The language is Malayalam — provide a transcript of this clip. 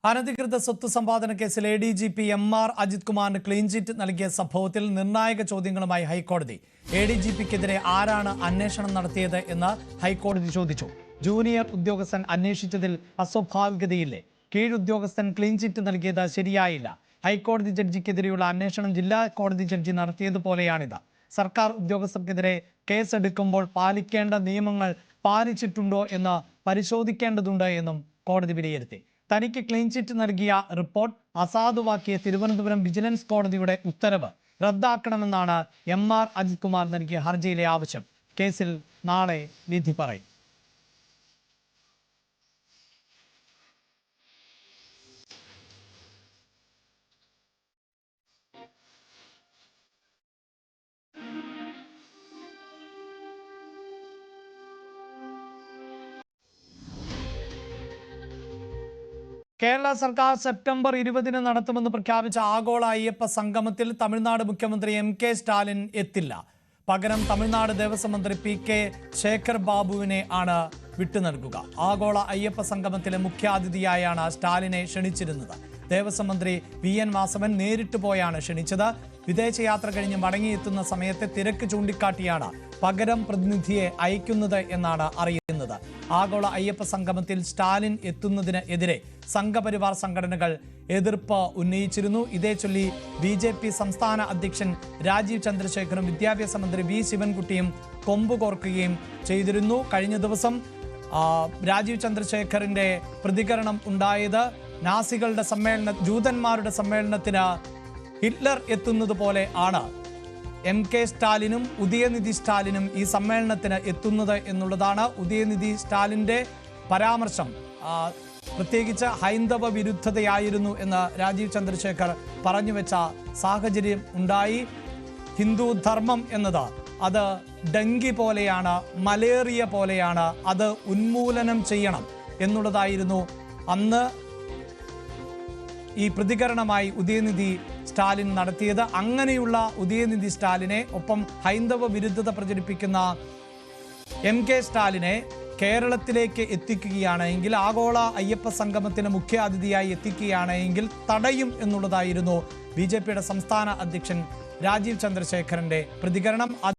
അനധികൃത സ്വത്ത് സമ്പാദന കേസിൽ ADGP MR അജിത് കുമാറിന് ക്ലീൻ ചിറ്റ് നൽകിയ സംഭവത്തിൽ നിർണായക ചോദ്യങ്ങളുമായി ഹൈക്കോടതി. ADGPക്കെതിരെ ആരാണ് അന്വേഷണം നടത്തിയത് എന്ന് ഹൈക്കോടതി ചോദിച്ചു. ജൂനിയർ ഉദ്യോഗസ്ഥൻ അന്വേഷിച്ചതിൽ അസ്വാഭാവികതയില്ലേ? കീഴുദ്യോഗസ്ഥൻ ക്ലീൻ ചിറ്റ് നൽകിയത് ശരിയായില്ല. ഹൈക്കോടതി ജഡ്ജിക്കെതിരെയുള്ള അന്വേഷണം ജില്ലാ കോടതി ജഡ്ജി നടത്തിയതുപോലെയാണിത്. സർക്കാർ ഉദ്യോഗസ്ഥർക്കെതിരെ കേസെടുക്കുമ്പോൾ പാലിക്കേണ്ട നിയമങ്ങൾ പാലിച്ചിട്ടുണ്ടോ എന്ന് പരിശോധിക്കേണ്ടതുണ്ട് എന്നും കോടതി വിലയിരുത്തി. തനിക്ക് ക്ലീൻ ചിറ്റ് നൽകിയ റിപ്പോർട്ട് അസാധുവാക്കിയ തിരുവനന്തപുരം വിജിലൻസ് കോടതിയുടെ ഉത്തരവ് റദ്ദാക്കണമെന്നാണ് MR അജിത് കുമാർ നൽകിയ ഹർജിയിലെ ആവശ്യം. കേസിൽ നാളെ വിധി പറയും. കേരള സർക്കാർ സെപ്റ്റംബർ 20 നടത്തുമെന്ന് പ്രഖ്യാപിച്ച ആഗോള അയ്യപ്പ സംഗമത്തിൽ തമിഴ്നാട് മുഖ്യമന്ത്രി MK സ്റ്റാലിൻ എത്തില്ല. പകരം തമിഴ്നാട് ദേവസ്വം മന്ത്രി PK ശേഖർ ബാബുവിനെ ആണ് വിട്ടുനൽകുക. ആഗോള അയ്യപ്പ സംഗമത്തിലെ മുഖ്യാതിഥിയായാണ് സ്റ്റാലിനെ ക്ഷണിച്ചിരുന്നത്. ദേവസ്വം മന്ത്രി VN വാസവൻ നേരിട്ട് പോയാണ് ക്ഷണിച്ചത്. വിദേശയാത്ര കഴിഞ്ഞ് മടങ്ങിയെത്തുന്ന സമയത്തെ തിരക്ക് ചൂണ്ടിക്കാട്ടിയാണ് പകരം പ്രതിനിധിയെ അയക്കുന്നത് എന്നാണ് അറിയുന്നത്. ആഗോള അയ്യപ്പ സംഗമത്തിൽ സ്റ്റാലിൻ എത്തുന്നതിന് എതിരെ സംഘപരിവാർ സംഘടനകൾ എതിർപ്പ് ഉന്നയിച്ചിരുന്നു. ഇതേ ചൊല്ലി BJP സംസ്ഥാന അധ്യക്ഷൻ രാജീവ് ചന്ദ്രശേഖറും വിദ്യാഭ്യാസ മന്ത്രി V ശിവൻകുട്ടിയും കൊമ്പുകോർക്കുകയും ചെയ്തിരുന്നു. കഴിഞ്ഞ ദിവസം രാജീവ് ചന്ദ്രശേഖറിന്റെ പ്രതികരണം ഉണ്ടായത് നാസികളുടെ ജൂതന്മാരുടെ സമ്മേളനത്തിന് ഹിറ്റ്ലർ എത്തുന്നത് പോലെ ആണ് MK സ്റ്റാലിനും ഉദയനിധി സ്റ്റാലിനും ഈ സമ്മേളനത്തിന് എത്തുന്നത് എന്നുള്ളതാണ്. ഉദയനിധി സ്റ്റാലിൻ്റെ പരാമർശം പ്രത്യേകിച്ച് ഹൈന്ദവ വിരുദ്ധതയായിരുന്നു എന്ന് രാജീവ് ചന്ദ്രശേഖർ പറഞ്ഞുവെച്ച സാഹചര്യം ഉണ്ടായി. ഹിന്ദു ധർമ്മം എന്നത് അത് ഡെങ്കി പോലെയാണ്, മലേറിയ പോലെയാണ്, അത് ഉന്മൂലനം ചെയ്യണം എന്നുള്ളതായിരുന്നു അന്ന് ഈ പ്രതികരണമായി ഉദയനിധി സ്റ്റാലിൻ നടത്തിയത്. അങ്ങനെയുള്ള ഉദയനിധി സ്റ്റാലിനെ ഒപ്പം ഹൈന്ദവ വിരുദ്ധത പ്രചരിപ്പിക്കുന്ന MK സ്റ്റാലിനെ കേരളത്തിലേക്ക് എത്തിക്കുകയാണെങ്കിൽ, ആഗോള അയ്യപ്പ സംഗമത്തിന് മുഖ്യ അതിഥിയായി എത്തിക്കുകയാണെങ്കിൽ തടയും എന്നുള്ളതായിരുന്നു BJPയുടെ സംസ്ഥാന അധ്യക്ഷൻ രാജീവ് ചന്ദ്രശേഖറിന്റെ പ്രതികരണം.